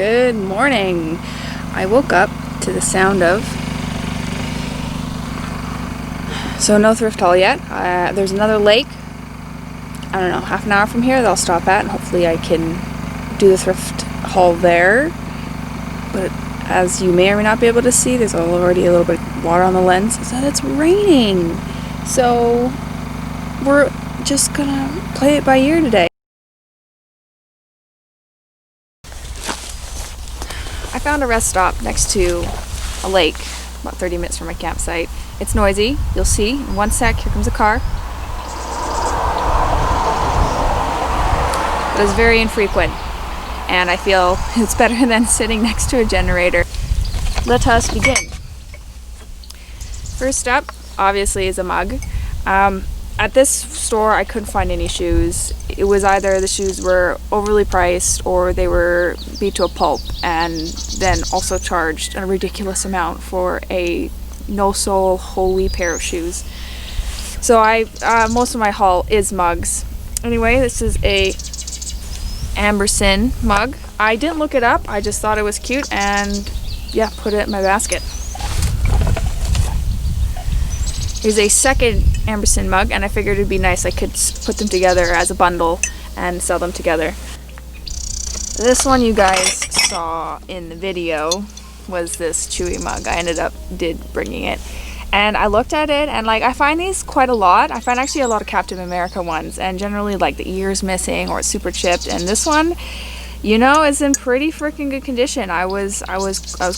Good morning. I woke up to the sound of, so no thrift haul yet. There's another lake, I don't know, half an hour from here that I'll stop at, and hopefully I can do the thrift haul there. But as you may or may not be able to see, there's already a little bit of water on the lens, is that it's raining. So we're just gonna play it by ear today. I found a rest stop next to a lake, about 30 minutes from my campsite. It's noisy, you'll see. In one sec, here comes a car. But it's very infrequent, and I feel it's better than sitting next to a generator. Let us begin. First up, obviously, is a mug. At this store, I couldn't find any shoes. It was either the shoes were overly priced or they were beat to a pulp and then also charged a ridiculous amount for a no-sole, holy pair of shoes. So most of my haul is mugs. Anyway, this is a Amberson mug. I didn't look it up, I just thought it was cute and yeah, put it in my basket. Here's a second Amberson mug, and I figured it'd be nice I could put them together as a bundle and sell them together. This one you guys saw in the video was this Chewy mug. I ended up bringing it, and I looked at it and I find these quite a lot. I find actually a lot of Captain America ones, and generally the ear's missing or it's super chipped, and this one, you know, is in pretty freaking good condition. I was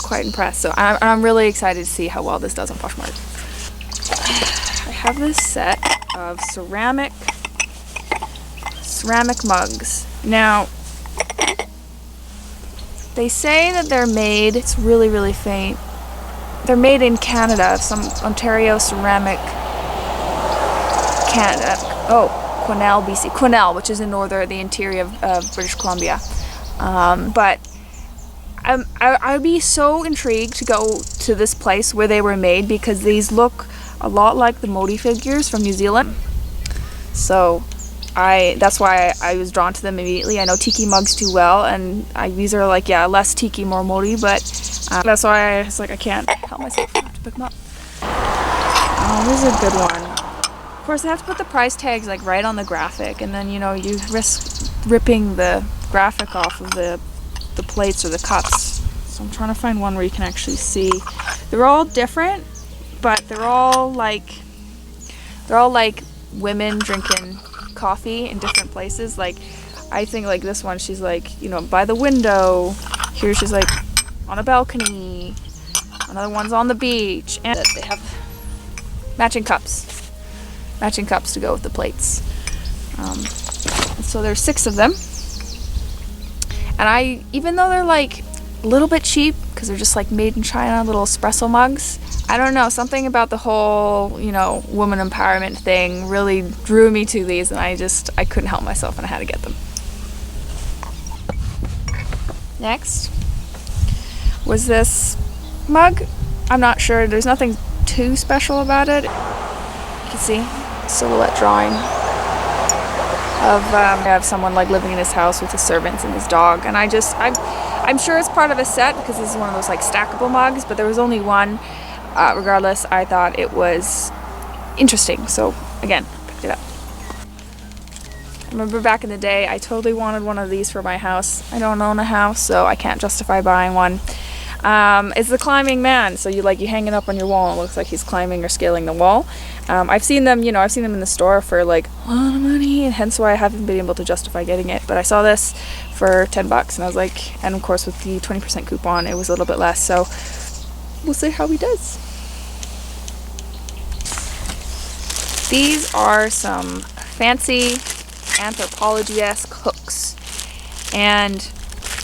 quite impressed. So I'm really excited to see how well this does on Poshmark. I have this set of ceramic mugs. Now, they say that they're made, it's really faint, they're made in Canada, some Ontario ceramic, Canada, Quesnel, BC, Quesnel, which is in the interior of British Columbia. But I'd be so intrigued to go to this place where they were made, because these look a lot like the Modi figures from New Zealand. So that's why I was drawn to them immediately. I know tiki mugs too well, and these are less tiki, more Modi, but that's why I was I can't help myself, I have to pick them up. Oh, this is a good one. Of course, I have to put the price tags right on the graphic, and then you risk ripping the graphic off of the plates or the cups. So I'm trying to find one where you can actually see. They're all different, but they're all like women drinking coffee in different places. I think this one, she's by the window. Here she's on a balcony. Another one's on the beach, and they have matching cups to go with the plates. So there's 6 of them, and even though they're a little bit cheap because they're just made in China, little espresso mugs, I don't know, something about the whole woman empowerment thing really drew me to these, and I couldn't help myself and I had to get them. Next was this mug. I'm not sure, there's nothing too special about it. You can see silhouette drawing of someone living in his house with his servants and his dog, and I'm sure it's part of a set because this is one of those stackable mugs, but there was only one. Regardless, I thought it was interesting, so again, picked it up. I remember back in the day, I totally wanted one of these for my house. I don't own a house, so I can't justify buying one. It's the climbing man, so you hang it up on your wall and it looks like he's climbing or scaling the wall. I've seen them in the store for a lot of money, and hence why I haven't been able to justify getting it. But I saw this for $10, and I was and of course with the 20% coupon, it was a little bit less. So we'll see how he does. These are some fancy Anthropologie-esque hooks, and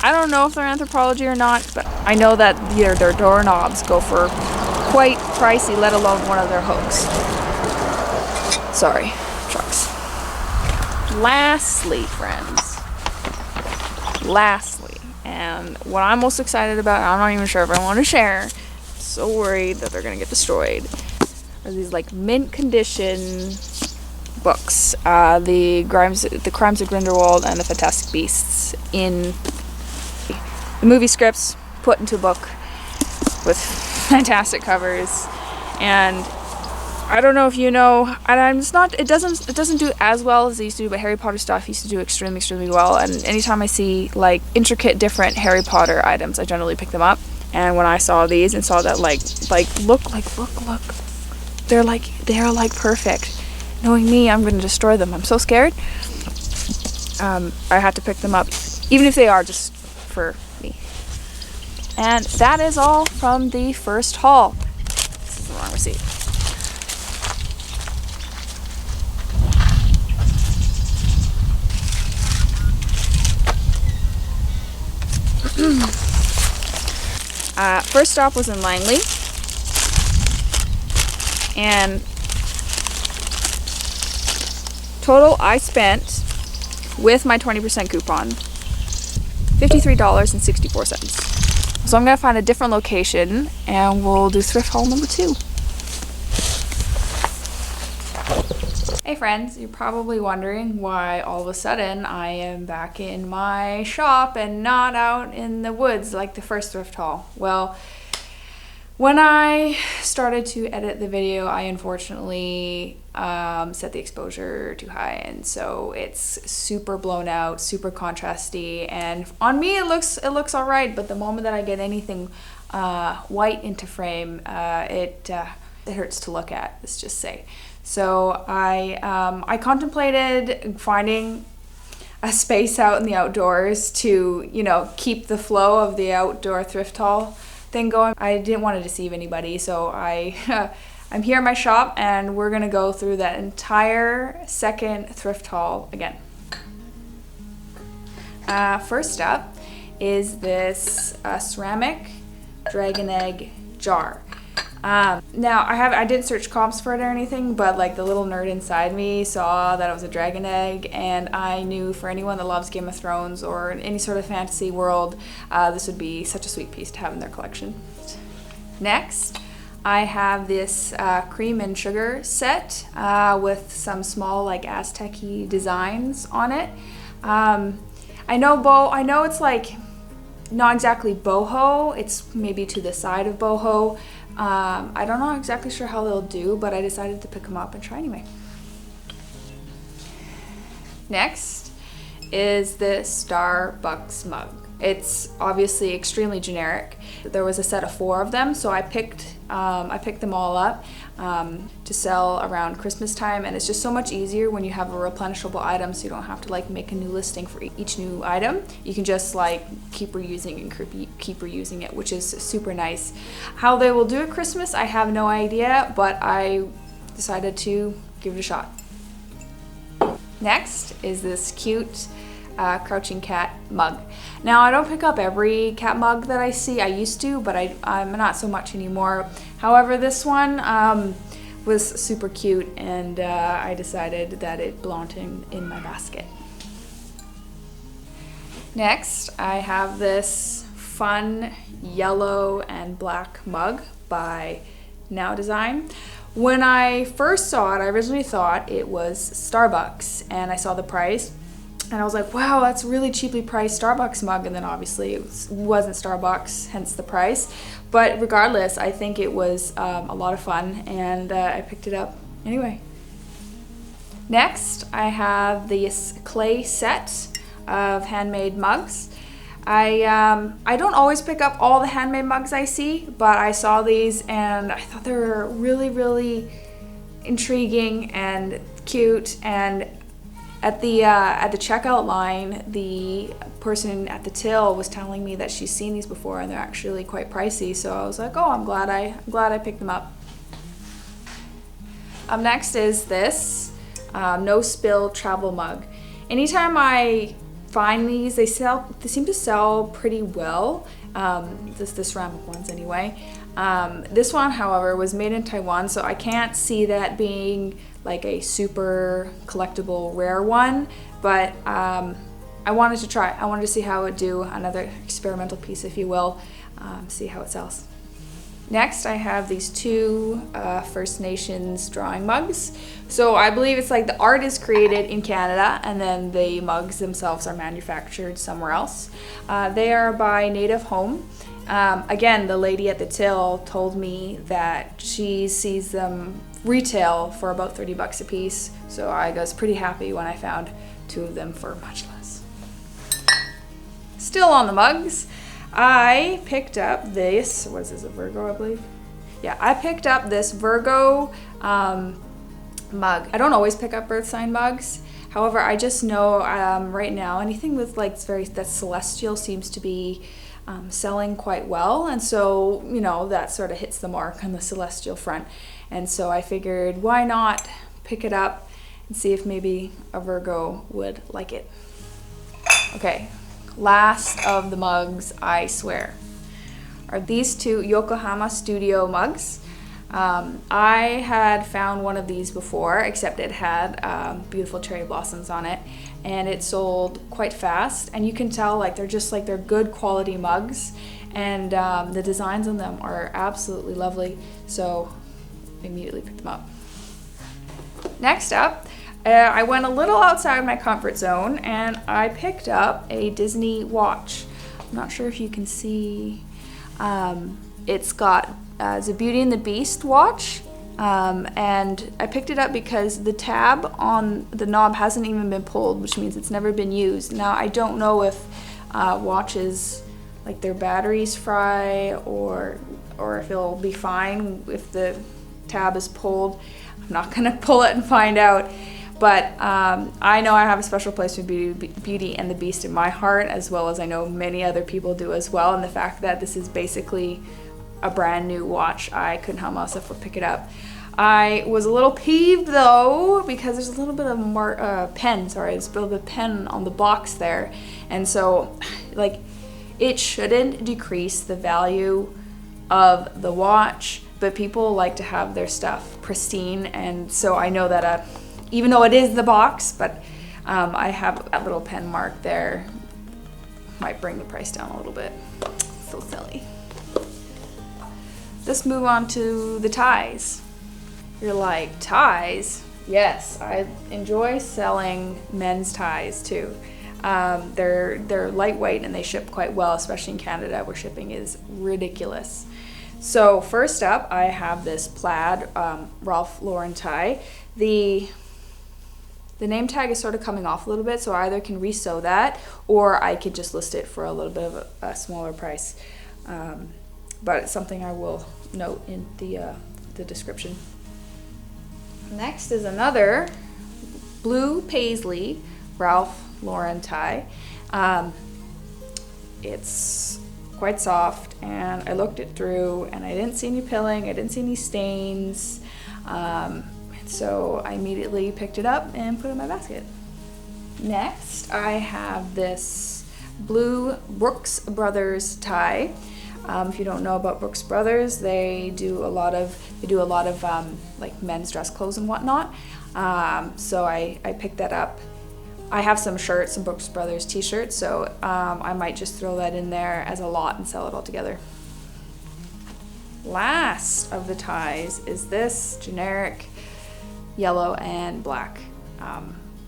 I don't know if they're Anthropologie or not, but I know that their doorknobs go for quite pricey, let alone one of their hooks. Sorry, trucks. Lastly, friends, and what I'm most excited about, I'm not even sure if I want to share, I'm so worried that they're gonna get destroyed, are these mint condition books, the Crimes of Grindelwald and the Fantastic Beasts in the movie scripts put into a book with fantastic covers. And I don't know if you know, and I'm just not, it doesn't do as well as it used to do, but Harry Potter stuff used to do extremely well. And anytime I see like intricate different Harry Potter items, I generally pick them up. And when I saw these and saw that look, they are like perfect. Knowing me, I'm going to destroy them. I'm so scared. I had to pick them up, even if they are just for me. And that is all from the first haul. This is the wrong receipt. First stop was in Langley, and total I spent with my 20% coupon $53.64. So I'm gonna find a different location and we'll do thrift haul number 2. Hey friends, you're probably wondering why all of a sudden I am back in my shop and not out in the woods like the first thrift haul. Well, when I started to edit the video, I unfortunately set the exposure too high, and so it's super blown out, super contrasty, and on me it looks all right, but the moment that I get anything white into frame, it hurts to look at, let's just say. So I contemplated finding a space out in the outdoors to, you know, keep the flow of the outdoor thrift haul thing going. I didn't want to deceive anybody, so I'm here at my shop and we're gonna go through that entire second thrift haul again. First up is this ceramic dragon egg jar. Now I didn't search comps for it or anything, but like the little nerd inside me saw that it was a dragon egg, and I knew for anyone that loves Game of Thrones or any sort of fantasy world, this would be such a sweet piece to have in their collection. Next, I have this cream and sugar set with some small like Aztec-y designs on it. I know it's like not exactly boho, it's maybe to the side of boho. I don't know exactly sure how they'll do, but I decided to pick them up and try anyway. Next is this Starbucks mug. It's obviously extremely generic. There was a set of 4 of them, so I picked them all up to sell around Christmas time, and it's just so much easier when you have a replenishable item, so you don't have to like make a new listing for each new item. You can just like keep reusing and keep reusing it, which is super nice. How they will do at Christmas, I have no idea, but I decided to give it a shot. Next is this cute Crouching Cat mug. Now I don't pick up every cat mug that I see. I used to, but I'm not so much anymore. However, this one was super cute, and I decided that it belonged in my basket. Next, I have this fun yellow and black mug by Now Design. When I first saw it, I originally thought it was Starbucks, and I saw the price. And I was like, wow, that's a really cheaply priced Starbucks mug. And then obviously it wasn't Starbucks, hence the price. But regardless, I think it was a lot of fun, and I picked it up anyway. Next, I have this clay set of handmade mugs. I don't always pick up all the handmade mugs I see, but I saw these and I thought they were really intriguing and cute. And at the checkout line, the person at the till was telling me that she's seen these before and they're actually quite pricey. So I was like, oh, I'm glad I picked them up. Up next is this no spill travel mug. Anytime I find these, they seem to sell pretty well. The ceramic ones anyway. This one, however, was made in Taiwan, so I can't see that being like a super collectible rare one, but I wanted to try. I wanted to see how it would do, another experimental piece, if you will, see how it sells. Next, I have these two First Nations drawing mugs. So I believe it's like the art is created in Canada and then the mugs themselves are manufactured somewhere else. They are by Native Home. Again, the lady at the till told me that she sees them retail for about 30 bucks a piece. So I was pretty happy when I found two of them for much less. Still on the mugs, I picked up this, what is this, a Virgo, I believe? Yeah, I picked up this Virgo mug. I don't always pick up birth sign mugs. However, I just know right now anything with like that's celestial seems to be selling quite well. And so, you know, that sort of hits the mark on the celestial front. And so I figured, why not pick it up and see if maybe a Virgo would like it. Okay. Last of the mugs, I swear, are these two Yokohama Studio mugs. I had found one of these before, except it had beautiful cherry blossoms on it, and it sold quite fast. And you can tell like they're good quality mugs, and the designs on them are absolutely lovely. So I immediately picked them up. Next up, I went a little outside my comfort zone and I picked up a Disney watch. I'm not sure if you can see. It's got the Beauty and the Beast watch, and I picked it up because the tab on the knob hasn't even been pulled, which means it's never been used. Now I don't know if watches, like their batteries fry, or if it'll be fine if the tab is pulled. I'm not gonna pull it and find out. But I know I have a special place for Beauty and the Beast in my heart, as well as I know many other people do as well. And the fact that this is basically a brand new watch, I couldn't help myself but pick it up. I was a little peeved though, because there's a little bit of pen, there's a little bit of pen on the box there. And so, like, it shouldn't decrease the value of the watch, but people like to have their stuff pristine. And so I know that even though it is the box, but I have that little pen mark there. Might bring the price down a little bit. So silly. Let's move on to the ties. You're like, ties? Yes, I enjoy selling men's ties too. They're lightweight and they ship quite well, especially in Canada where shipping is ridiculous. So first up, I have this plaid Ralph Lauren tie. The name tag is sort of coming off a little bit, so I either can resew that or I could just list it for a little bit of a smaller price. But it's something I will note in the description. Next is another blue paisley Ralph Lauren tie. It's quite soft, and I looked it through and I didn't see any pilling, I didn't see any stains. So I immediately picked it up and put it in my basket. Next, I have this blue Brooks Brothers tie. If you don't know about Brooks Brothers, they do a lot of like men's dress clothes and whatnot. So I picked that up. I have some shirts, some Brooks Brothers t-shirts, so I might just throw that in there as a lot and sell it all together. Last of the ties is this generic yellow and black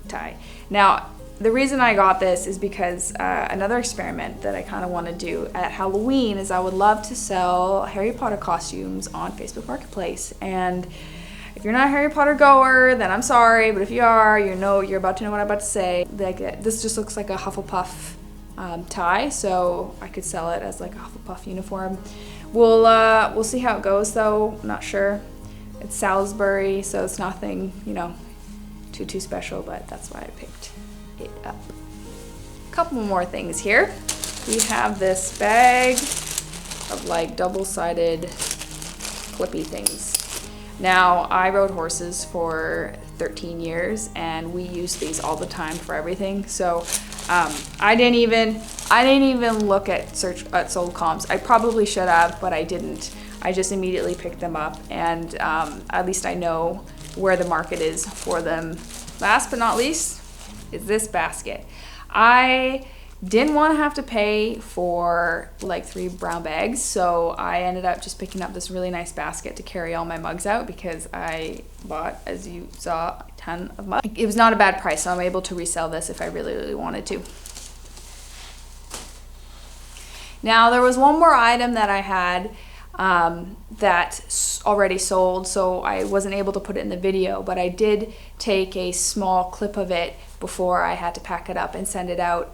tie. Now, the reason I got this is because another experiment that I kind of want to do at Halloween is I would love to sell Harry Potter costumes on Facebook Marketplace. And if you're not a Harry Potter goer, then I'm sorry, but if you are, you're about to know what I'm about to say. Like, this just looks like a Hufflepuff tie, so I could sell it as like a Hufflepuff uniform. We'll see how it goes though. I'm not sure. It's Salisbury, so it's nothing, too special, but that's why I picked it up. A couple more things here. We have this bag of like double-sided clippy things. Now, I rode horses for 13 years and we use these all the time for everything. So I didn't even look at sold comps. I probably should have, but I didn't. I just immediately picked them up, and at least I know where the market is for them. Last but not least is this basket. I Didn't want to have to pay for like 3 brown bags, so I ended up just picking up this really nice basket to carry all my mugs out because I bought, as you saw, a ton of mugs. It was not a bad price, so I'm able to resell this if I really wanted to. Now there was one more item that I had that already sold, so I wasn't able to put it in the video, but I did take a small clip of it before I had to pack it up and send it out.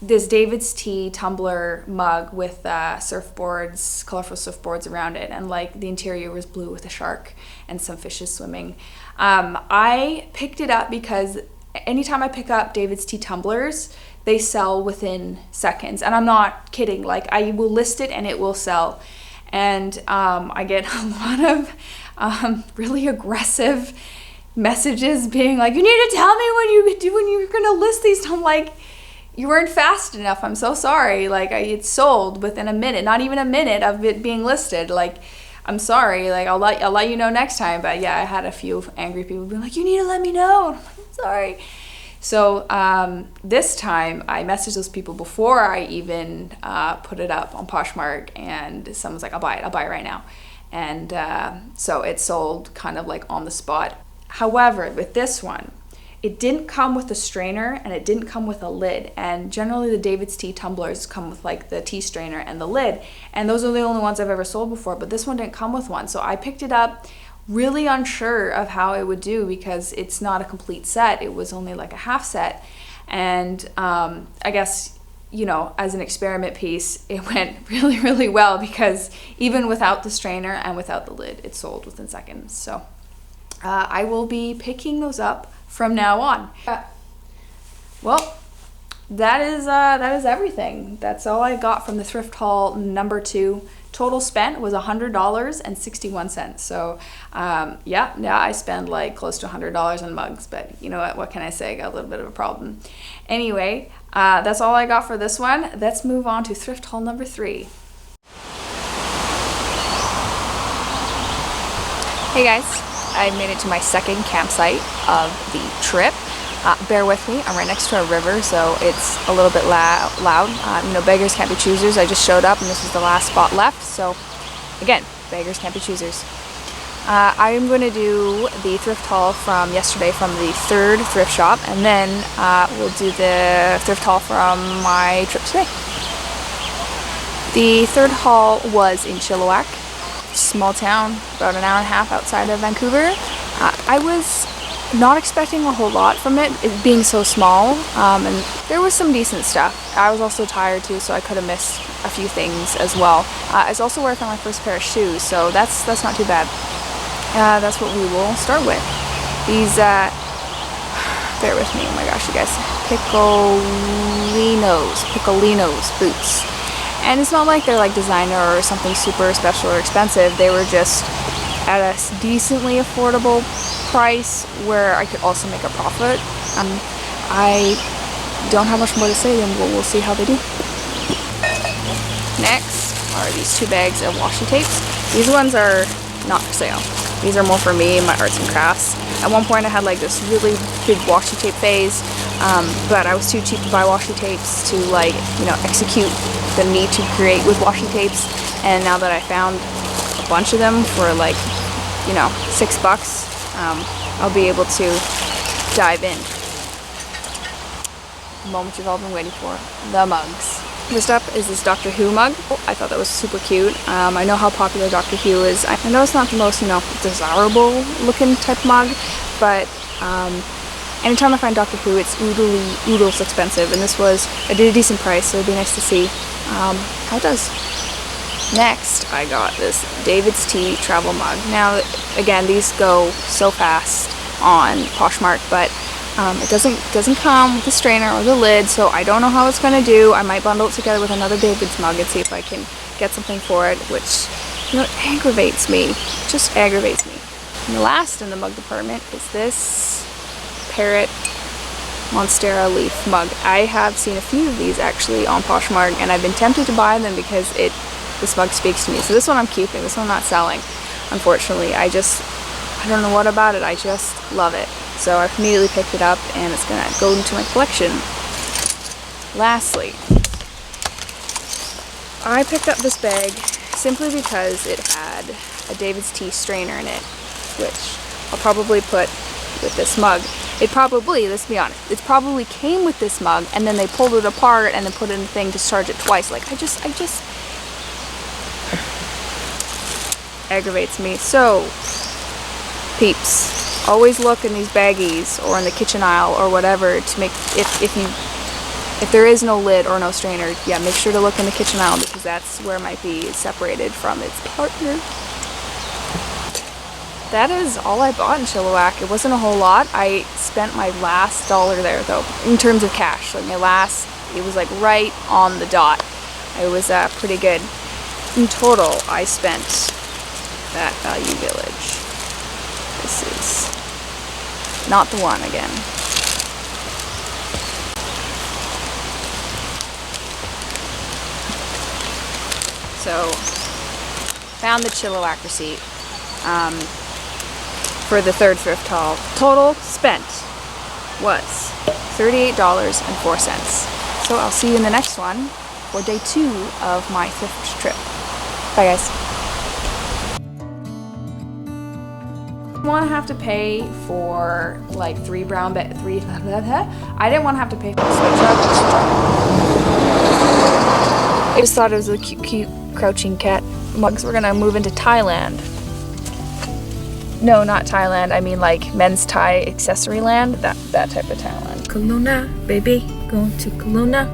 This David's Tea tumbler mug with surfboards, colorful surfboards around it, and like the interior was blue with a shark and some fishes swimming. I picked it up because anytime I pick up David's Tea tumblers, they sell within seconds, and I'm not kidding. Like, I will list it and it will sell. And I get a lot of really aggressive messages being like, you need to tell me when you're gonna list these. I'm like, you weren't fast enough. I'm so sorry. Like, it's sold within a minute, not even a minute of it being listed. Like, I'm sorry. Like, I'll let you know next time. But yeah, I had a few angry people being like, you need to let me know. I'm like, I'm sorry. So this time I messaged those people before I even put it up on Poshmark, and someone's like, I'll buy it right now. And so it sold kind of like on the spot. However, with this one, it didn't come with a strainer and it didn't come with a lid. And generally the David's Tea tumblers come with like the tea strainer and the lid. And those are the only ones I've ever sold before, but this one didn't come with one. So I picked it up really unsure of how it would do because it's not a complete set. It was only like a half set. And I guess, you know, as an experiment piece, it went really well because even without the strainer and without the lid, it sold within seconds. So I will be picking those up from now on. Well, that is everything. That's all I got from the thrift haul number 2. Total spent was $100.61. So yeah, I spend like close to $100 on mugs, but you know what can I say? I got a little bit of a problem. Anyway, that's all I got for this one. Let's move on to thrift haul number 3. Hey guys, I made it to my second campsite of the trip. Bear with me, I'm right next to a river, so it's a little bit loud. You know, beggars can't be choosers. I just showed up and this is the last spot left, so again, beggars can't be choosers. I am going to do the thrift haul from yesterday from the 3rd thrift shop, and then we'll do the thrift haul from my trip today. The 3rd haul was in Chilliwack, small town, about an hour and a half outside of Vancouver. I was not expecting a whole lot from it being so small, and there was some decent stuff. I was also tired too, so I could have missed a few things as well. It's also where I found my first pair of shoes, so that's not too bad. That's what we will start with. These, bear with me, oh my gosh you guys, Piccolinos boots. And it's not like they're like designer or something super special or expensive. They were just at a decently affordable price where I could also make a profit. I don't have much more to say, then we'll see how they do. Next are these 2 bags of washi tapes. These ones are not for sale. These are more for me and my arts and crafts. At one point I had like this really big washi tape phase, but I was too cheap to buy washi tapes to like, you know, execute the need to create with washi tapes. And now that I found a bunch of them for like, you know, $6, I'll be able to dive in. The moment you've all been waiting for, the mugs. First up is this Doctor Who mug. I thought that was super cute. I know how popular Doctor Who is. I know it's not the most, you know, desirable looking type mug, but anytime I find Doctor Who, it's oodles expensive, and this was a decent price, so it'd be nice to see how it does. Next, I got this David's Tea travel mug. Now, again, these go so fast on Poshmark, but it doesn't come with the strainer or the lid, so I don't know how it's going to do. I might bundle it together with another David's mug and see if I can get something for it, which, you know, aggravates me. It just aggravates me. And the last in the mug department is this Parrot Monstera leaf mug. I have seen a few of these actually on Poshmark, and I've been tempted to buy them because this mug speaks to me. So this one I'm keeping. This one I'm not selling, unfortunately. I don't know what about it. I just love it. So I've immediately picked it up, and it's gonna go into my collection. Lastly, I picked up this bag simply because it had a David's tea strainer in it, which I'll probably put with this mug. It probably, let's be honest, it probably came with this mug and then they pulled it apart and then put in the thing to charge it twice. Like, I just aggravates me. So, peeps, always look in these baggies or in the kitchen aisle or whatever to make, if there is no lid or no strainer, yeah, make sure to look in the kitchen aisle because that's where it might be separated from its partner. That is all I bought in Chilliwack. It wasn't a whole lot. I spent my last dollar there though, in terms of cash. Like it was like right on the dot. It was pretty good. In total, I spent that Value Village. This is not the one again. So, found the Chilliwack receipt for the third thrift haul. Total spent was $38.04. So I'll see you in the next one for day 2 of my thrift trip. Bye guys. I didn't want to have to pay for like I didn't want to have to pay for the switch up. I just thought it was a cute crouching cat. Mugs, we're gonna move into Thailand. No, not Thailand. I mean like men's Thai accessory land. That type of Thailand. Kelowna, baby. Going to Kelowna.